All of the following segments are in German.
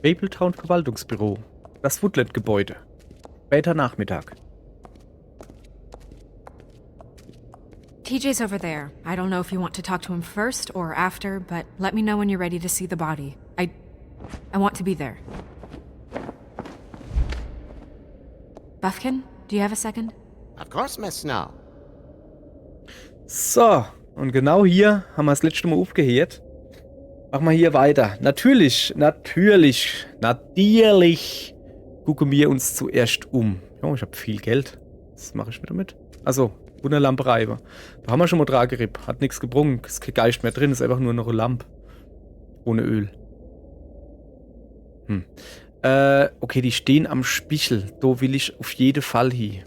Mapletown Verwaltungsbüro. Das Woodland-Gebäude. Später Nachmittag. TJ's over there. I don't know if you want to talk to him first or after, but let me know when you're ready to see the body. I want to be there. Buffkin, do you have a second? Of course, Miss Snow. So, und genau hier haben wir das letzte Mal aufgehört. Machen wir hier weiter. Natürlich gucken wir uns zuerst um. Oh, ich habe viel Geld. Was mache ich wieder mit? Also, Wunderlampe reiben. Da haben wir schon mal dran gerippt. Hat nichts gebrungen. Ist kein Geist mehr drin. Ist einfach nur noch eine Lampe. Ohne Öl. Okay, die stehen am Spiegel. Da will ich auf jeden Fall hin.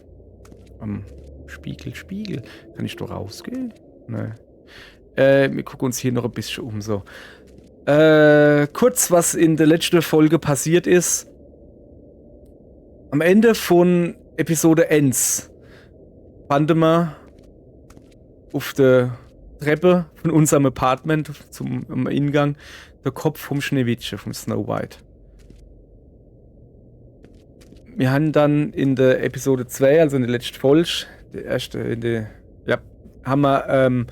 Am Spiegel. Kann ich da rausgehen? Nein. Wir gucken uns hier noch ein bisschen um. So. Kurz, was in der letzten Folge passiert ist. Am Ende von Episode 1 fanden wir auf der Treppe von unserem Apartment zum Eingang der Kopf vom Schneewittchen, vom Snow White. Wir haben dann in der Episode 2, also in der letzten Folge, haben wir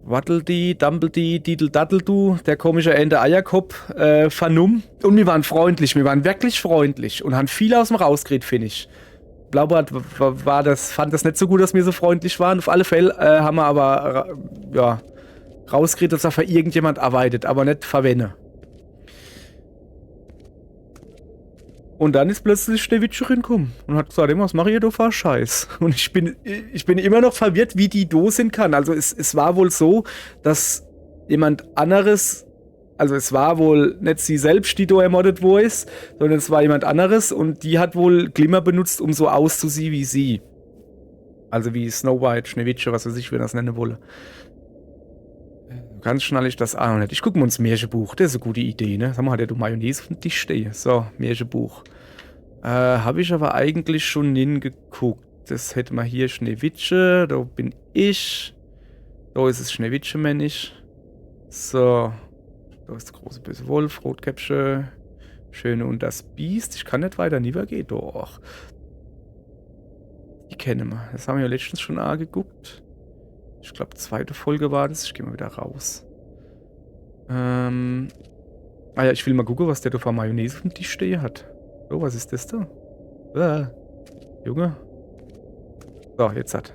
Waddle-Dee, Dumble-Dee, Diddle-Daddle-Du, der komische Ende Eierkopf, vernommen. Und wir waren freundlich, wir waren wirklich freundlich und haben viel aus dem rausgeredet, finde ich. Blaubart fand das nicht so gut, dass wir so freundlich waren. Auf alle Fälle haben wir aber rausgeredet, dass er für irgendjemand arbeitet, aber nicht verwende. Und dann ist plötzlich Schneewittchen reingekommen und hat gesagt, was mache ich da für Scheiß? Und ich bin immer noch verwirrt, wie die da sind kann. Also es war wohl so, dass jemand anderes, also es war wohl nicht sie selbst, die da ermordet wo ist, sondern es war jemand anderes und die hat wohl Glimmer benutzt, um so auszusehen wie sie. Also wie Snow White, Schneewittchen, was weiß ich, wenn das nennen wolle. Ganz schnell ich das auch noch nicht. Ich gucke mir uns Märchenbuch. Das ist eine gute Idee, ne? Sag mal, hat der du Mayonnaise auf dem Tisch stehen. So, Märchenbuch. Habe ich aber eigentlich schon hingeguckt. Das hätte man hier Schneewittchen. Da bin ich. Da ist es Schneewittchen-Männisch. So. Da ist der große böse Wolf, Rotkäppchen. Schöne und das Biest. Ich kann nicht weiter gehen. Doch. Die kennen wir. Das haben wir ja letztens schon angeguckt. Ich glaube, zweite Folge war das. Ich gehe mal wieder raus. Ich will mal gucken, was der da für Mayonnaise auf dem Tisch stehen hat. Oh, was ist das da? Junge. So, jetzt hat.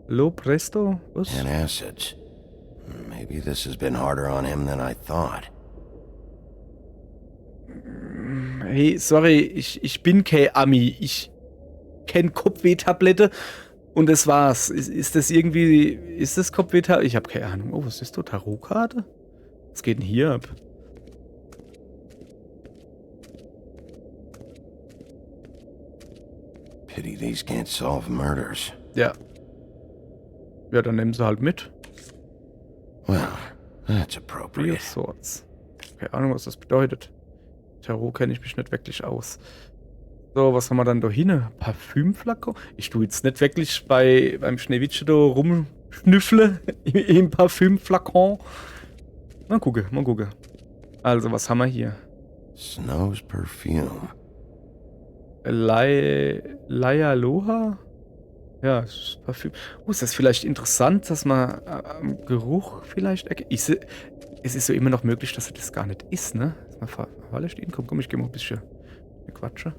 Hallo, Presto? Was? Antacids. Maybe this has been harder on him than I thought. Hey, sorry, ich bin kein Ami. Ich kenne Kopfweh-Tablette. Und das war's. Ist das Kopfweh-Tablette? Ich habe keine Ahnung. Oh, was ist das? Tarotkarte? Was geht denn hier ab? Pity these can't solve murders. Ja. Ja, dann nehmen sie halt mit. Well, that's Three appropriate. of Swords. Keine Ahnung, was das bedeutet. Tarot kenne ich mich nicht wirklich aus. So, was haben wir dann da hin? Parfümflakon? Ich tue jetzt nicht wirklich beim Schneewittchen da rumschnüffle im Parfümflakon. Mal gucken. Also, was haben wir hier? Snow's perfume. Aloha? Ja, das ist Parfüm. Oh, ist das vielleicht interessant, dass man am Geruch vielleicht erkennt? Es ist so immer noch möglich, dass das gar nicht ist, ne? Komm, ich geh mal ein bisschen quatsche.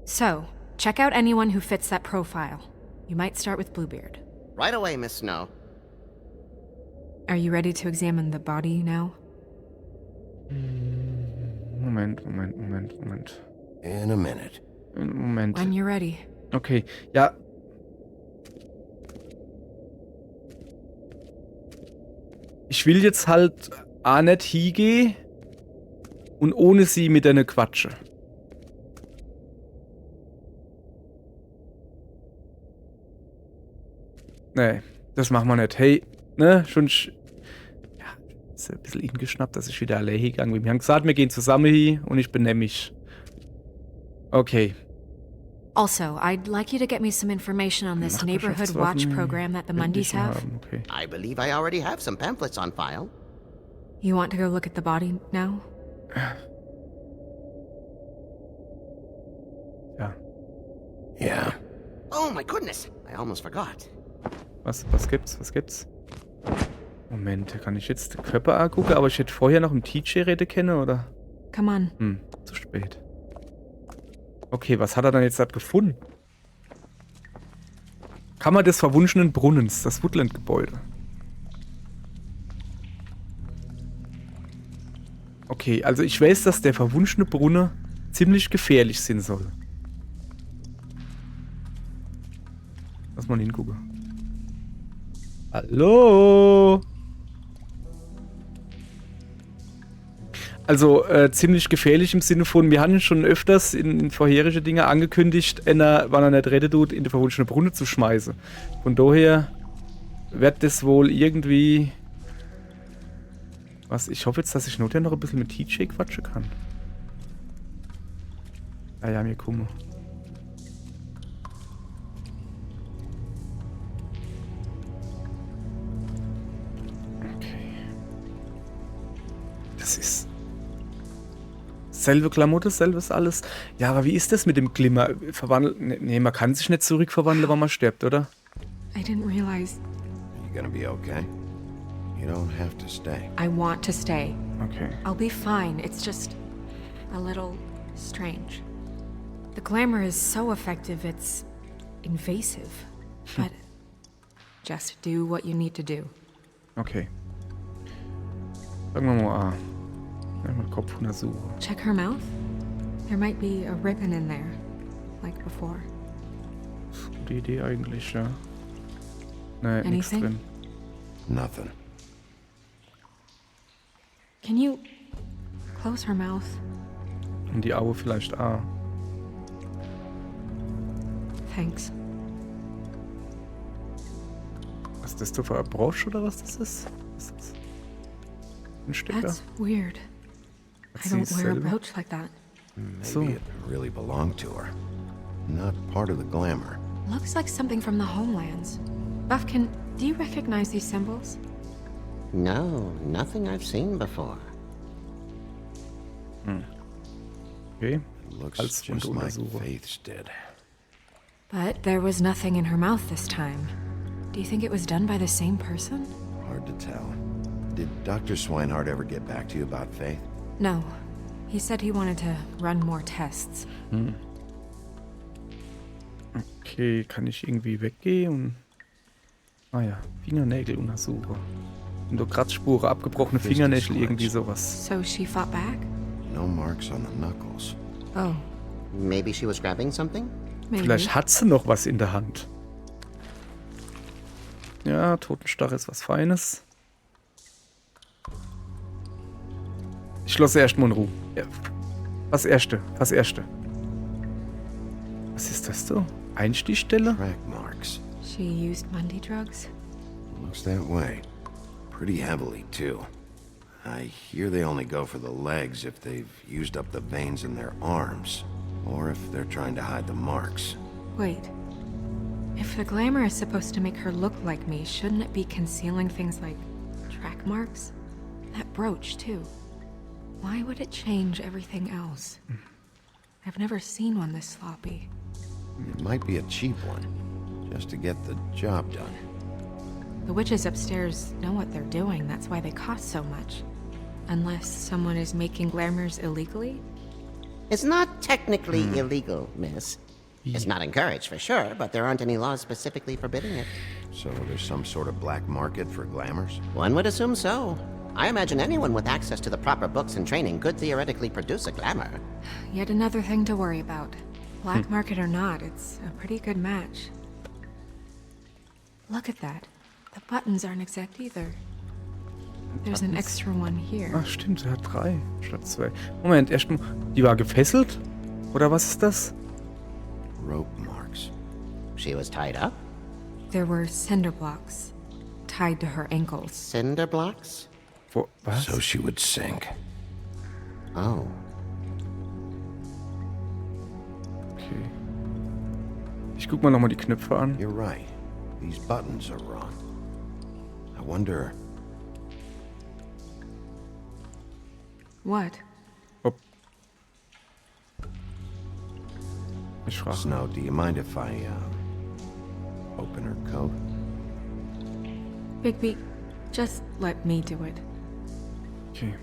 So, check out anyone who fits that profile. You might start with Bluebeard. Right away, Miss Snow. Are you ready to examine the body now? Moment. In a minute. Moment. When you're ready. Okay, ja. Ich will jetzt halt auch nicht hingehen und ohne sie mit einer Quatsche. Nee, das machen wir nicht. Hey, ne, schon. Ja, ist ein bisschen hingeschnappt, dass ich wieder allein hingegangen bin. Wir haben gesagt, wir gehen zusammen hin und ich benehme mich. Okay. Also, I'd like you to get me some information on this neighborhood watch Nachbarschaftswaffen program that the will ich Mundys schon have. haben, okay. I believe I already have some pamphlets on file. You want to go look at the body now? Ja. Yeah. Oh my goodness, I almost forgot. Was gibt's? Moment, kann ich jetzt den Körper angucken, aber ich hätte vorher noch im TJ reden können, oder? Come on. Zu spät. Okay, was hat er dann jetzt da gefunden? Kammer des verwunschenen Brunnens, das Woodland-Gebäude. Okay, also ich weiß, dass der verwunschene Brunnen ziemlich gefährlich sein soll. Lass mal hingucken. Hallo? Also ziemlich gefährlich im Sinne von, wir hatten schon öfters in vorherige Dinge angekündigt, einer, wann er nicht redet tut, in die verwunschene Brunne zu schmeißen. Von daher wird das wohl irgendwie... Was, ich hoffe jetzt, dass ich notwendig noch ein bisschen mit TJ quatschen kann. Ja, mir gucken. Okay. Das ist... Selbe Klamotte, selbes alles. Ja, aber wie ist das mit dem Glimmer? Nee, man kann sich nicht zurückverwandeln, wenn man stirbt, oder? I didn't realize. You gonna be okay? You don't have to stay. I want to stay. Okay. I'll be fine. It's just a little strange. The glamour is so effective, it's invasive. But just do what you need to do. Okay. Sagen wir mal A. Mal Kopf untersuchen. Check her mouth. There might be a ribbon in there, like before. Gute Idee eigentlich, ja. Nee, nichts Anything? drin. Nothing. Can you close her mouth? Und die Augen vielleicht A. Thanks. Was ist das da für ein Brosch oder was das ist? Was ist das? Ein Stecker? That's weird. I sie don't es wear a selber? brooch like that. Maybe So. it really belonged to her. Not part of the glamour. Looks like something from the homelands. Buffkin, do you recognize these symbols? No, nothing I've seen before. Okay. Looks Als just like Untersuche. Faith's did. But there was nothing in her mouth this time. Do you think it was done by the same person? Hard to tell. Did Dr. Swinehart ever get back to you about Faith? No. He said he wanted to run more tests. Okay, kann ich irgendwie weggehen und... Ah ja, Fingernägel untersuche. Und so Kratzspuren, abgebrochene Fist Fingernägel, is irgendwie clenched. sowas. So she fought back? No marks on the knuckles. Oh, Maybe she was grabbing something? maybe. Vielleicht hat sie noch was in der Hand. Ja, Totenstarre ist was Feines. Ich schloss erstmal in Ruhe. Ja. Was Erste. Was ist das so? Einstichstelle? Track marks. She used Mundy drugs? Looks that way. Pretty heavily, too. I hear they only go for the legs if they've used up the veins in their arms, or if they're trying to hide the marks. Wait. If the glamour is supposed to make her look like me, shouldn't it be concealing things like track marks? That brooch, too. Why would it change everything else? I've never seen one this sloppy. It might be a cheap one, just to get the job done. The witches upstairs know what they're doing, that's why they cost so much. Unless someone is making glamours illegally? It's not technically illegal, miss. It's not encouraged for sure, but there aren't any laws specifically forbidding it. So there's some sort of black market for glamours? One would assume so. I imagine anyone with access to the proper books and training could theoretically produce a glamour. Yet another thing to worry about. Black market or not, it's a pretty good match. Look at that. The buttons aren't exact either. There's an extra one here. Ach stimmt, er hat 3 statt 2. Moment, erstmal. Die war gefesselt? Oder was ist das? Rope marks. She was tied up? There were cinder blocks tied to her ankles. Cinder blocks? Was? So she would sink. Oh. Okay. Ich guck mal nochmal die Knöpfe an. You're right. These buttons are wrong. I wonder... What? Ob. Ich frage. Snow, do you mind if I, open her coat? Bigby, just let me do it. Okay.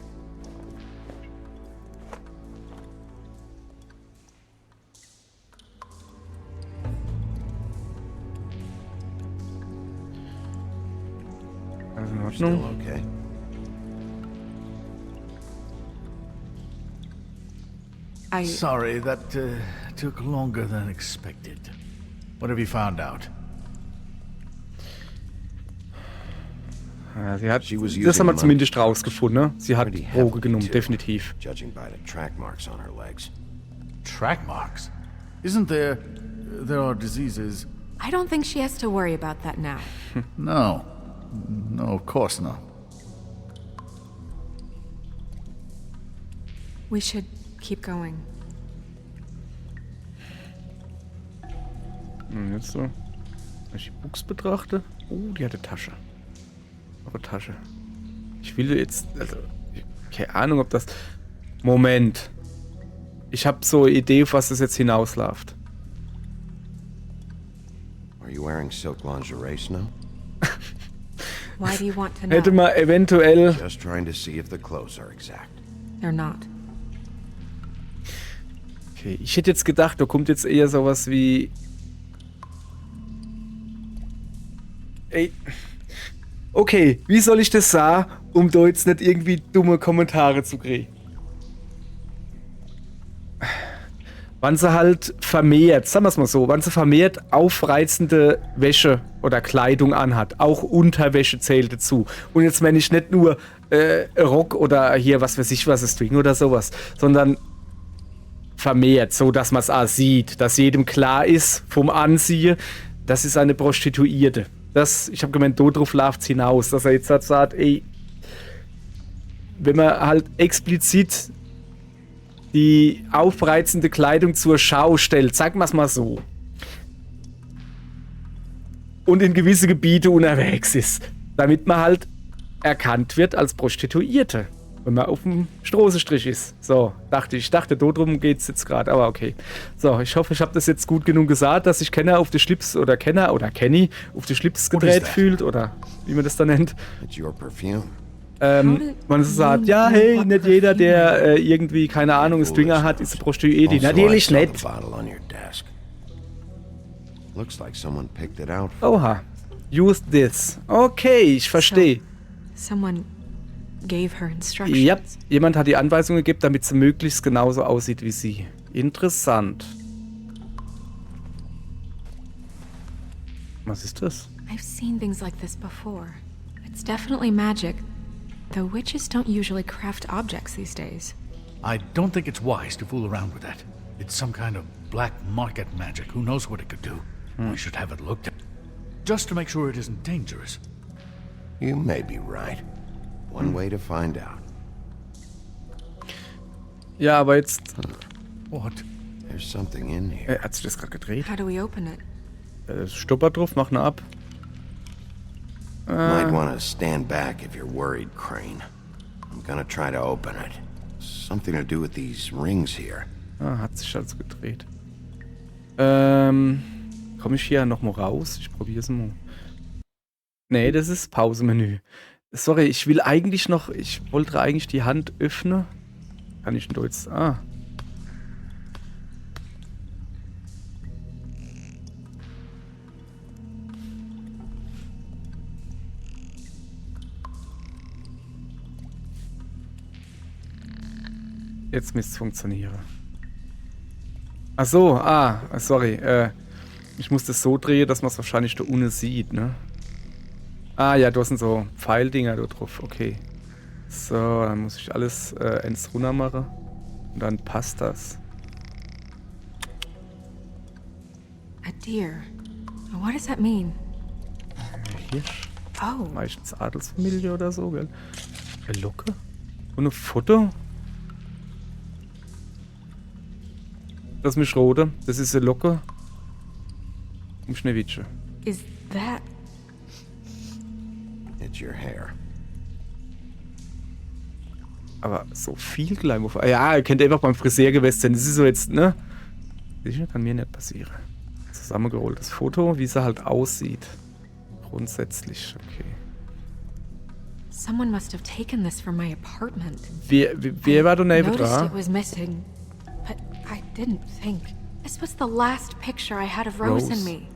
Also in Still Ordnung. okay? Sorry, that took longer than expected. What have you found out? Ja, sie hat, She was das haben wir using zumindest rausgefunden, ne? Sie hat Pretty Droge heavily, genommen, too, definitiv. Judging by the track marks on her legs. Track marks? Isn't there... there are diseases... I don't think she has to worry about that now. No. No, of course not. We should keep going. Und jetzt so. Wenn ich die Buchs betrachte. Oh, die hat eine Tasche. Noch eine Tasche. Ich will jetzt. Also, keine Ahnung, ob das. Moment. Ich habe so eine Idee, auf was das jetzt hinausläuft. Are you wearing silk lingerie, Snow? Why do you want to know? Hätte man eventuell. Just trying to see if the clothes are exact. They're not. Okay, ich hätte jetzt gedacht, da kommt jetzt eher sowas wie. Ey. Okay, wie soll ich das sagen, um da jetzt nicht irgendwie dumme Kommentare zu kriegen? Wann sie halt vermehrt, sagen wir es mal so, wann sie vermehrt aufreizende Wäsche oder Kleidung anhat, auch Unterwäsche zählt dazu. Und jetzt meine ich nicht nur Rock oder hier was weiß ich was, String oder sowas, sondern vermehrt, so dass man es auch sieht, dass jedem klar ist vom Ansehen, das ist eine Prostituierte. Das, ich habe gemeint, darauf läuft es hinaus, dass er jetzt halt sagt, ey, wenn man halt explizit die aufreizende Kleidung zur Schau stellt, sagen wir es mal so, und in gewisse Gebiete unterwegs ist, damit man halt erkannt wird als Prostituierte, wenn man auf dem Straßenstrich ist. So, ich dachte, darum geht es jetzt gerade, aber okay. So, ich hoffe, ich habe das jetzt gut genug gesagt, dass sich Kenner auf die Schlips oder Kenny auf die Schlips gedreht fühlt oder wie man das da nennt. It's your perfume. Man sagt, ja, hey, nicht jeder, der irgendwie, keine Ahnung, Stringer hat, ist eine Prostituierte. Also, Natürlich I saw the nicht. bottle on your desk. Looks like someone picked it out. Oha. Use this. Okay, ich verstehe. Someone gave her instructions. Ja, jemand hat die Anweisung gegeben, damit sie möglichst genauso aussieht wie sie. Interessant. Was ist das? I've seen things like this before. It's definitely magic, though witches don't usually craft objects these days. I don't think it's wise to fool around with that. It's some kind of black market magic. Who knows what it could do? We should have it looked at. Just to make sure it isn't dangerous. You may be right. One way to find out. Ja, aber jetzt. What? There's something in here. Hat sich das gerade gedreht? How do we open it? Stopper drauf, mach ne ab. Might want to stand back if you're worried, Crane. I'm gonna try to open it. Something to do with these rings here. Ah, hat sich also gedreht. Komme ich hier nochmal raus? Ich probiere es mal. Nee, das ist Pausemenü. Sorry, ich will eigentlich noch. Ich wollte eigentlich die Hand öffnen. Kann ich denn da jetzt. Ah. Jetzt müsste es funktionieren. Ach so, sorry. Ich muss das so drehen, dass man es wahrscheinlich da unten sieht, ne? Ah ja, da sind so Pfeildinger da drauf, okay. So, dann muss ich alles eins runter machen. Und dann passt das. A deer. What does that mean? Hirsch. Oh, Meistens Adelsfamilie oder so, gell? Eine Locke? Und ein Foto? Das ist mich rote. Das ist eine Locke. Schneewittchen. Is that... It's your hair. Aber so viel Gleim auf... Ja, ihr könnt einfach beim Friseur gewesen sein. Das ist so jetzt, ne? Sicher kann mir nicht passieren. Zusammengerolltes Foto, wie sie halt aussieht. Grundsätzlich, okay. Someone must have taken this from my apartment. Wer war da neben Noticed dran? it was missing, but I didn't think. This was the last picture I had of Rose, and Rose. me.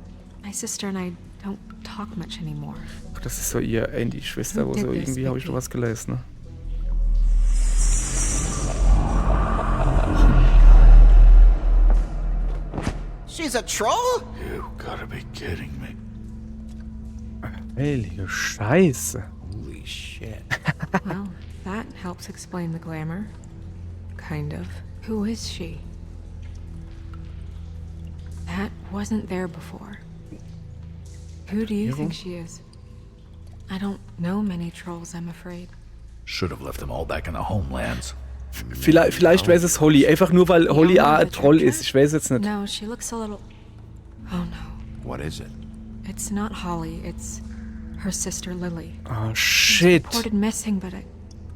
My sister and I don't talk much anymore. Das ist so ihr Andy-Schwester, wo so irgendwie habe ich da was gelesen, ne? She's a troll? You gotta be kidding me. Heilige Scheiße. Holy shit. Well, that helps explain the glamour. Kind of. Who is she? That wasn't there before. Who do you think she is? I don't know many trolls, I'm afraid. Should have left them all back in the homelands. Vielleicht weiß es Holly. Einfach nur, weil Holly auch ein Troll ist. Ich weiß jetzt nicht. No, she looks a little... Oh no. What is it? It's not Holly, it's her sister Lily. Oh, shit. Reported missing, but I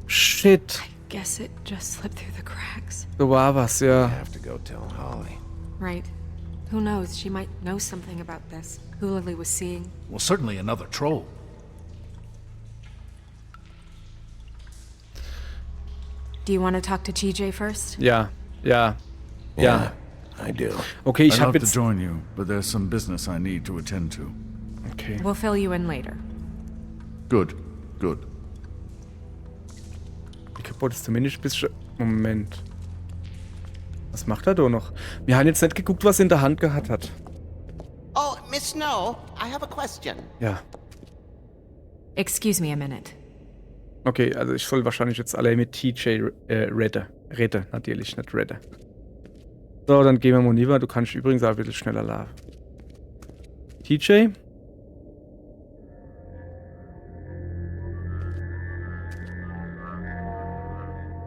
Shit. guess it just slipped through the cracks. So war was, I ja. have to go tell Holly. Right. Who knows, she might know something about this. Who Lily was seeing. Well, certainly another troll. Do you want to talk to TJ first? Ja. Ja. Ja. I do. Okay, ich I'd hab love to jetzt... join you, but there's some business I need to attend to. Okay. We'll fill you in later. Good, good. Die kaputt ist zumindest ein bisschen... Moment. Was macht er da noch? Wir haben jetzt nicht geguckt, was er in der Hand gehabt hat. Oh, Miss Snow, I have a question. Ja. Excuse me a minute. Okay, also ich soll wahrscheinlich jetzt alle mit TJ retten. Retten, natürlich, nicht retten. So, dann gehen wir mal rüber. Du kannst übrigens auch ein bisschen schneller laufen. TJ?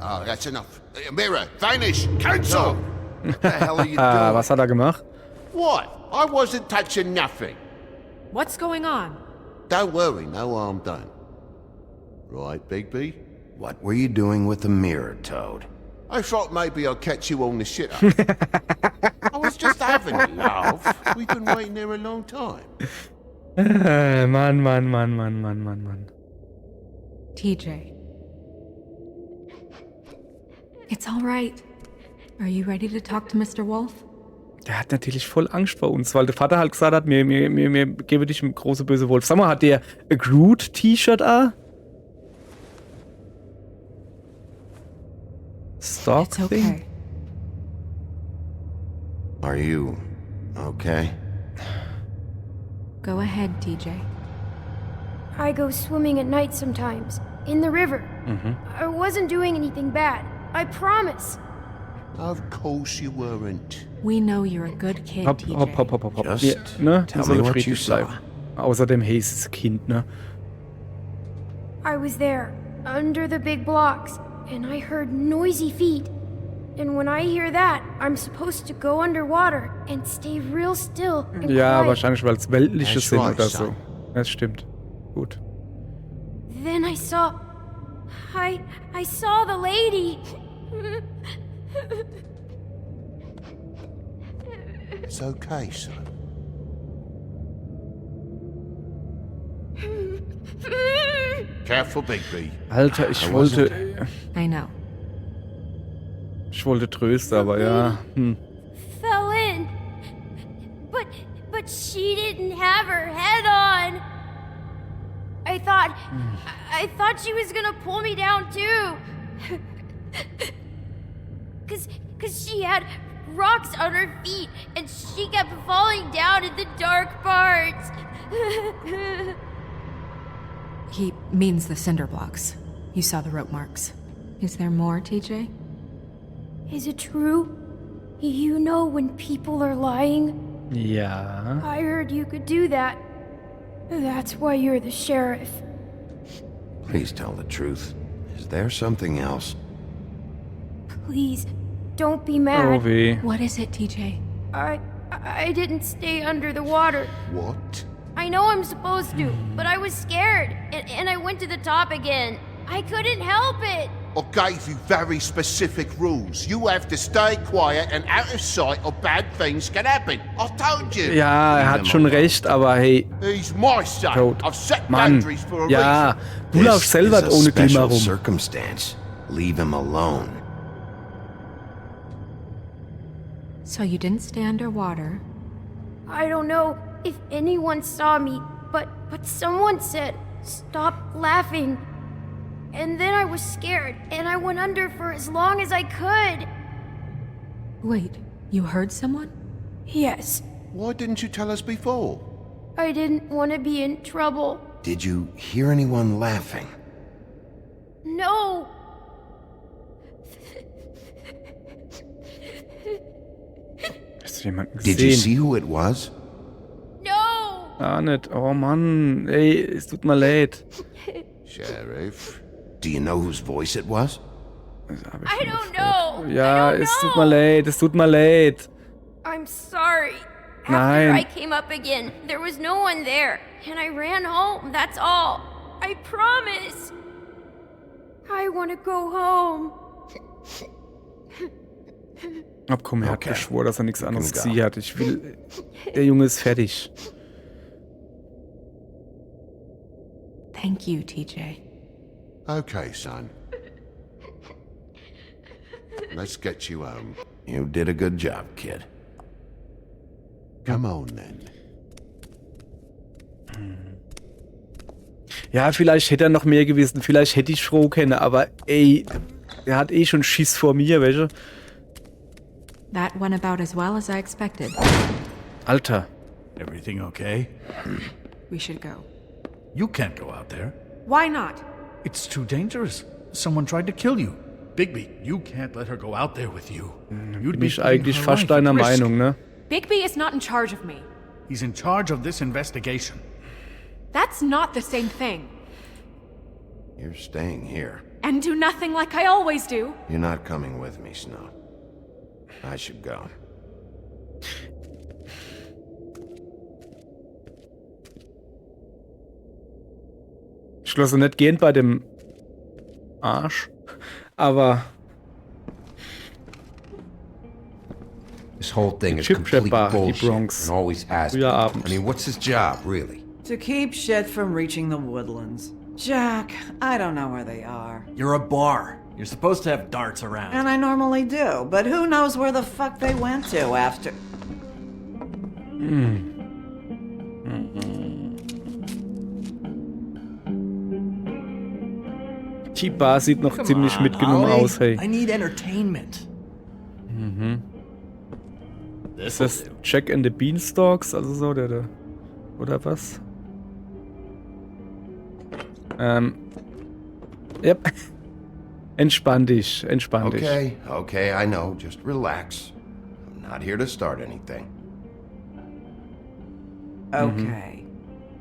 Oh, that's enough. Mirror, vanish, cancel! What the hell are you Ah, doing? was hat er gemacht? What? I wasn't touching nothing. What's going on? Don't worry, no harm done. Right, Bigby? What were you doing with the mirror, Toad? I thought maybe I'd catch you on the shit up. I was just having a laugh. We've been waiting there a long time. Mann. TJ. It's all right. Are you ready to talk to Mr. Wolf? Der hat natürlich voll Angst vor uns, weil der Vater halt gesagt hat, mir gebe dich ein große böse Wolf. Sag mal, hat der ein Groot-T-Shirt an? Stalk It's Thing? okay. Are you okay? Go ahead, TJ. I go swimming at night sometimes, in the river. I wasn't doing anything bad. I promise. Of course you weren't. We know you're a good kid, Hopp. TJ. Just Wir, ne? tell Wir sollen me what you friedlich saw. bleiben. Außerdem, hey, es ist ein Kind, ne? I was there, under the big blocks, and I heard noisy feet. And when I hear that, I'm supposed to go underwater and stay real still and Ja, quiet. wahrscheinlich, weil es weltliche That's sind right, oder so. son. Das stimmt. Gut. Then I saw... I saw the lady. It's okay, son. Careful, Bigby. Alter, ich wollte trösten, aber ja. Fell in. But she didn't have her head on. I thought she was gonna pull me down too. Cause she had rocks on her feet and she kept falling down in the dark parts. He means the cinder blocks. You saw the rope marks. Is there more, TJ? Is it true? You know when people are lying? Ja. I heard you could do that. That's why you're the sheriff. Please tell the truth. Is there something else? Please, don't be Oh mad. weh. What is it, TJ? I I didn't stay under the water. What? I know I'm supposed to, but I was scared, and I went to the top again. I couldn't help it. I gave you very specific rules. You have to stay quiet and out of sight or bad things can happen. I told you. Ja, er hat schon recht, aber hey, He's my son. Toad. I've set Mann. boundaries for a Ja, reason. du This laufst selber is a ohne Klima special rum. circumstance. Leave him alone. So you didn't stay underwater. I don't know if anyone saw me, but someone said, "Stop laughing." And then I was scared, and I went under for as long as I could. Wait, you heard someone? Yes, Why didn't you tell us before? I didn't want to be in trouble. Did you hear anyone laughing? No! Hast du jemanden Did you see gesehen? who it was? No! Ah, nicht. Oh Mann, ey, es tut mir leid. Sheriff. Do you know whose voice it was? I don't know! Ja, I don't es tut know. mir leid, es tut mir leid. I'm sorry. Nein. After I came up again, there was no one there, and I ran home, that's all. I promise. I want to go home. Ach komm, er hat Okay. geschworen, dass er nichts anderes Go. gesehen hat. Ich will. Der Junge ist fertig. Thank you, TJ. Okay, son. Let's get you home. You did a good job, kid. Come on, then. Ja, vielleicht hätte er noch mehr gewesen. Vielleicht hätte ich froh kennen, aber ey, er hat eh schon Schiss vor mir, welche? That went about as well as I expected. Alter. Everything okay? We should go. You can't go out there. Why not? It's too dangerous. Someone tried to kill you. Bigby, you can't let her go out there with you. You'd Bin ich putting eigentlich her fast life at deiner risk. Meinung, ne? Bigby is not in charge of me. He's in charge of this investigation. That's not the same thing. You're staying here. And do nothing like I always do. You're not coming with me, Snow. I should go. Ich schloss nicht gehen bei dem Arsch, aber This whole thing is Chip complete Bar, die bullshit Bronx. and always has been. Früher Abend. I mean, what's his job, really? To keep shit from reaching the woodlands. Jack, I don't know where they are. You're a bar. You're supposed to have darts around. And I normally do, but who knows where the fuck they went to after. die Bar sieht noch Come ziemlich on, mitgenommen Holly. aus, hey. I need entertainment. Ist das Jack and the Beanstalks, also so, der oder was? Yep. Entspann dich, entspann dich. Okay, I know. Just relax. I'm not here to start anything. Okay.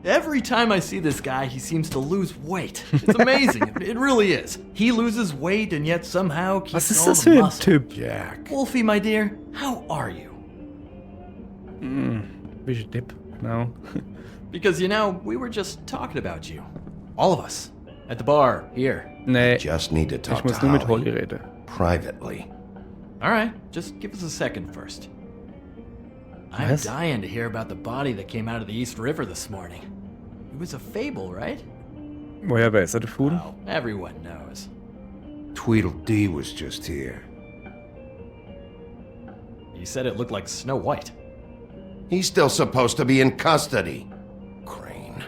Every time I see this guy, he seems to lose weight. It's amazing. It really is. He loses weight and yet somehow keeps Was ist all das the für ein muscle. Typ? Jack. Wolfie, my dear, how are you? Welcher Depp? Genau. Because, you know, we were just talking about you. All of us. At the bar, here. Nee, Just need to ich talk muss to nur mit Holly Holly. reden. Privately. Alright, just give us a second first. I'm Was? dying to hear about the body that came out of the East River this morning. It was a fable, right? Woher weiß er davon? Well, everyone knows. Tweedledee was just here. You said it looked like Snow White. He's still supposed to be in custody. Crane.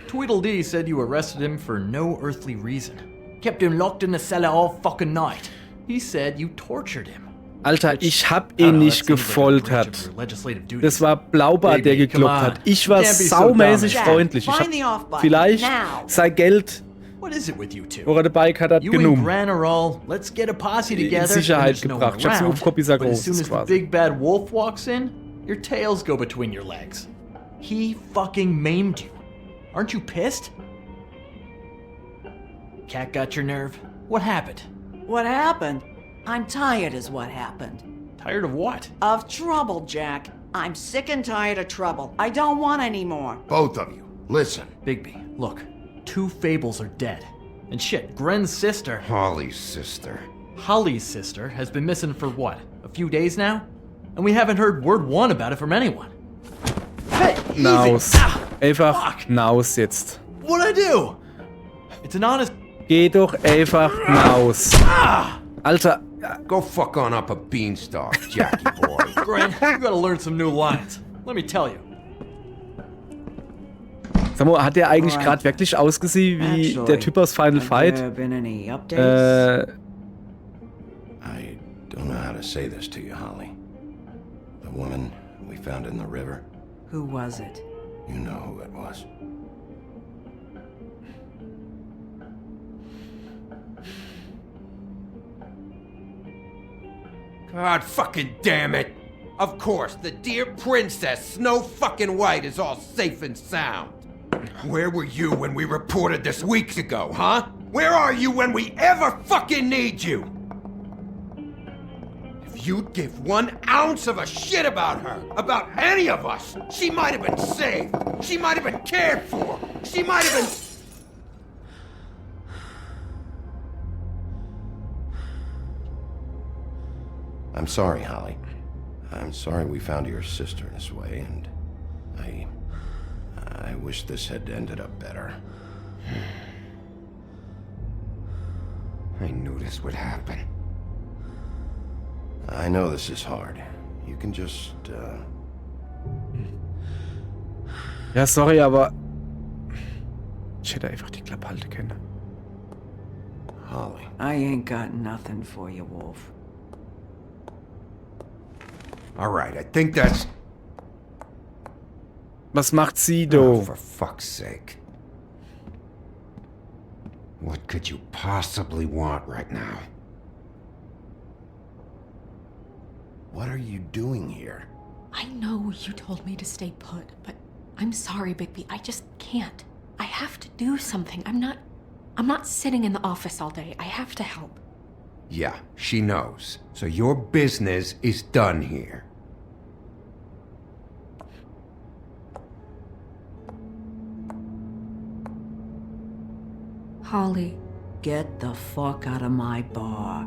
Tweedledee said you arrested him for no earthly reason. Kept him locked in the cellar all fucking night. He said you tortured him. Alter, ich hab I don't ihn know, nicht that seems like a breach of gefoltert. your legislative duties. Das war Blaubart, der Baby, come gekloppt on. hat. Ich war Can't be so saumäßig dumb. freundlich. Ich Find the off hab button. vielleicht Now. sein Geld, What is it with you two? wo er dabei hat, You and genommen. Gran are all, let's get a posse In together. Sicherheit and there's no gebracht. one Ich hab's ihm around, aufgeguckt, wie er but as groß soon ist as the quasi. big bad wolf walks in, your tails go between your legs. He fucking maimed you. Aren't you pissed? Cat got your nerve? What happened? What happened? I'm tired, is what happened. Tired of what? Of trouble, Jack. I'm sick and tired of trouble. I don't want any more. Both of you, listen. Bigby, look. 2 Fables are dead. And shit, Gren's sister, Holly's sister. Holly's sister, has been missing for what? A few days now? And we haven't heard word one about it from anyone. Hey, easy. Naus. Ah, Einfach fuck. naus jetzt. What'd I do? It's an honest... Geh doch einfach naus. Alter, Go fuck on up a beanstalk, Jackie boy. Gren, you gotta learn some new lines. Let me tell you. sag mal, hat der eigentlich gerade wirklich ausgesehen wie der Typ aus Final Fight? Have there been any updates? I don't know how to say this to you, Holly. The woman we found in the river, Who was it? you know who it was. God fucking damn it! Of course, the dear princess, Snow fucking White, is all safe and sound. Where were you when we reported this weeks ago, huh? Where are you when we ever fucking need you? If you'd give 1 ounce of a shit about her, about any of us, she might have been saved. She might have been cared for. She might have been... I'm sorry, Holly. I'm sorry we found your sister this way, and I wish this had ended up better. I knew this would happen. I know this is hard. You can just, Ja, sorry, aber ich hätte einfach die Klappe halten können. Holly. I ain't got nothing for you, Wolf. All right, I think that's... Was macht Oh, Sido? for fuck's sake. What could you possibly want right now? What are you doing here? I know you told me to stay put, but I'm sorry, Bigby. I just can't. I have to do something. I'm not sitting in the office all day. I have to help. Yeah, she knows. So your business is done here. Holly, Get the fuck out of my bar.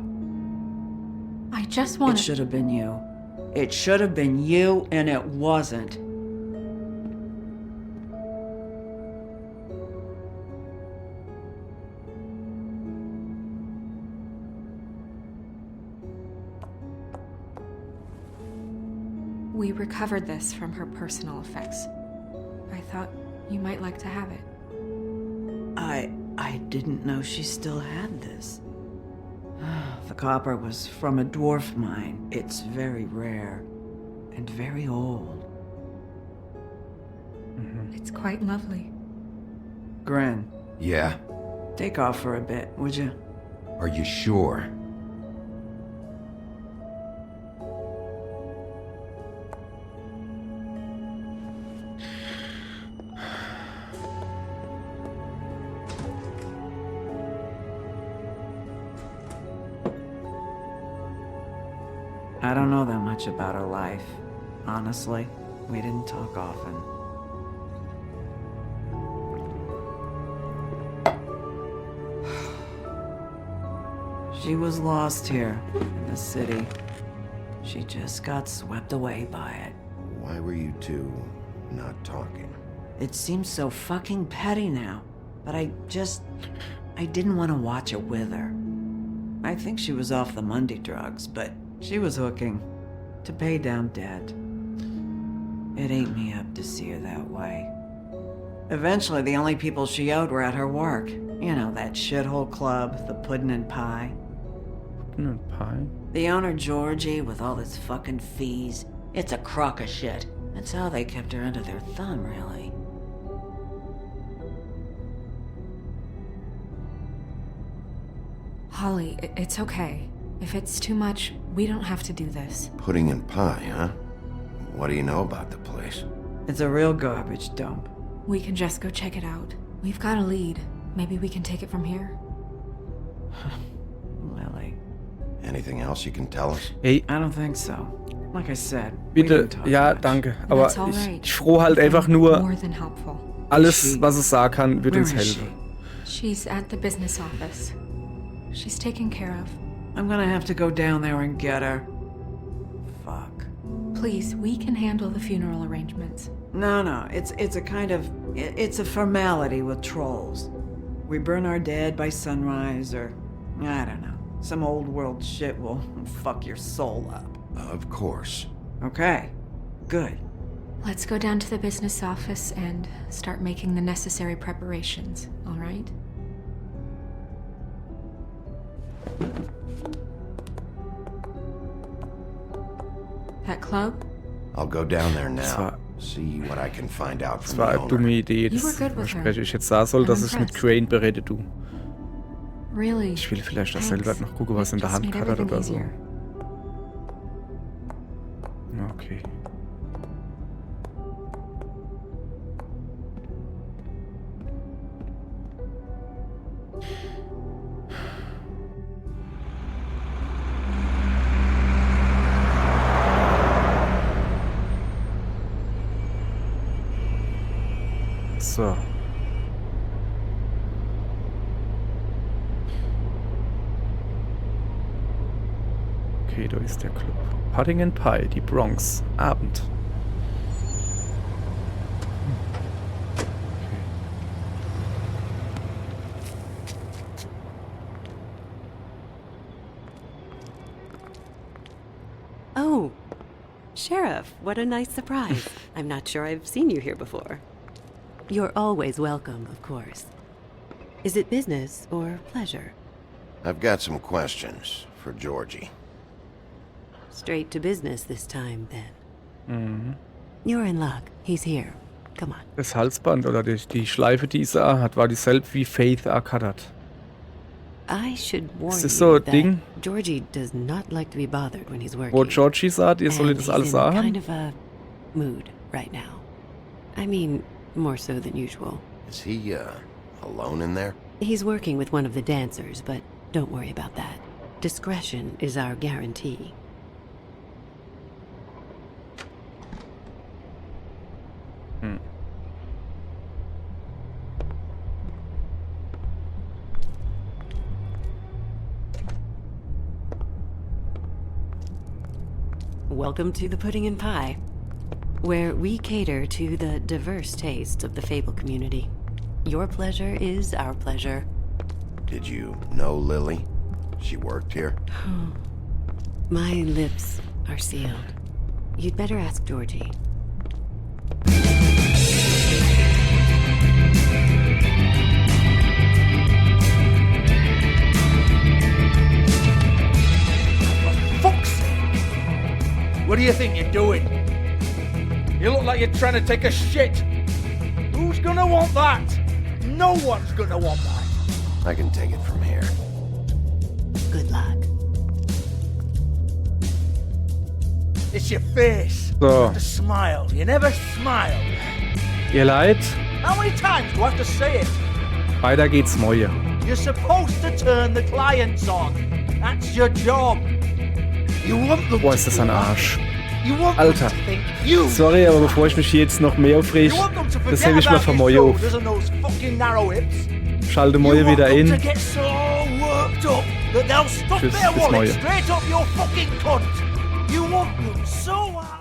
I just It want should have been you. It should have been you, and it wasn't. We recovered this from her personal effects. I thought you might like to have it. I didn't know she still had this. The copper was from a dwarf mine. It's very rare and very old. It's quite lovely. Gren, Yeah? take off for a bit, would you? Are you sure? I don't know that much about her life. Honestly, we didn't talk often. She was lost here in the city. She just got swept away by it. Why were you two not talking? It seems so fucking petty now, but I didn't want to watch it with her. I think she was off the Monday drugs, but she was hooking to pay down debt. It ate me up to see her that way. Eventually, the only people she owed were at her work. You know, that shithole club, the Puddin' and Pie. Pie. The owner, Georgie, with all his fucking fees. It's a crock of shit. That's how they kept her under their thumb, really. Holly, it's okay. If it's too much, we don't have to do this. Pudding and pie, huh? What do you know about the place? It's a real garbage dump. We can just go check it out. We've got a lead. Maybe we can take it from here. Lily, Anything else you can tell us? Hey, I don't think so. Like I said, we bitte, didn't talk ja, much. danke. Aber That's all right. ich froh halt einfach More nur, than helpful. alles, was es sagen kann, wird Where uns is helfen. She's at the business office. She's taken care of. I'm gonna have to go down there and get her. Fuck. Please, we can handle the funeral arrangements. No, it's a kind of it's a formality with trolls. We burn our dead by sunrise, or I don't know, some old world shit will fuck your soul up. Of course. Okay, good. Let's go down to the business office and start making the necessary preparations, all right? That club? I'll go down there Das now. war- See what I can find out Das from war the eine owner. dumme Idee, You were das good with her. verspreche ich jetzt da soll, I'm dass ich mit impressed. Crane berede, du. Really? Ich will vielleicht das Thanks. selber noch gucken, was It in der just Hand made hat everything oder so. easier. Okay. So. Okay, da ist der Club. Pudding and Pie, die Bronx. Abend. Oh, Sheriff, what a nice surprise. I'm not sure I've seen you here before. You're always welcome, of course. Is it business or pleasure? I've got some questions for Georgie. Straight to business this time, then. You're in luck. He's here. Come on. Das Halsband oder die Schleife, die sie hat, war dieselbe wie Faith hat. I should warn Ist das you so ein that Ding, Georgie does not like to be bothered when he's working. wo Georgie sagt, ihr solltet And das he's alles in sagen? kind of a mood right now. I mean, more so than usual. Is he, alone in there? He's working with one of the dancers, but don't worry about that. Discretion is our guarantee. Welcome to the Pudding and Pie, where we cater to the diverse tastes of the Fable community. Your pleasure is our pleasure. Did you know Lily? She worked here? My lips are sealed. You'd better ask Georgie. Fuck's sake! What do you think you're doing? You look like you're trying to take a shit. Who's gonna want that? No one's gonna want that. I can take it from here. Good luck. It's your face. So. You have to smile. You never smile. Ihr Leid, How many times do I have to say it? weiter geht's Moje. You're supposed to turn the clients on. That's your job. You want them Boah, to ist das ein Arsch. You want them Alter. to think you. Sorry, aber bevor ich mich hier jetzt noch mehr aufreg, You want them to das forget hebe ich mal about von your Moje auf. shoulders and those fucking narrow hips. Schalte You Moje want wieder them in. to get so worked up that they'll stuff Tschüss, their bis wallet Moje. straight up your fucking cunt. You want them so hard.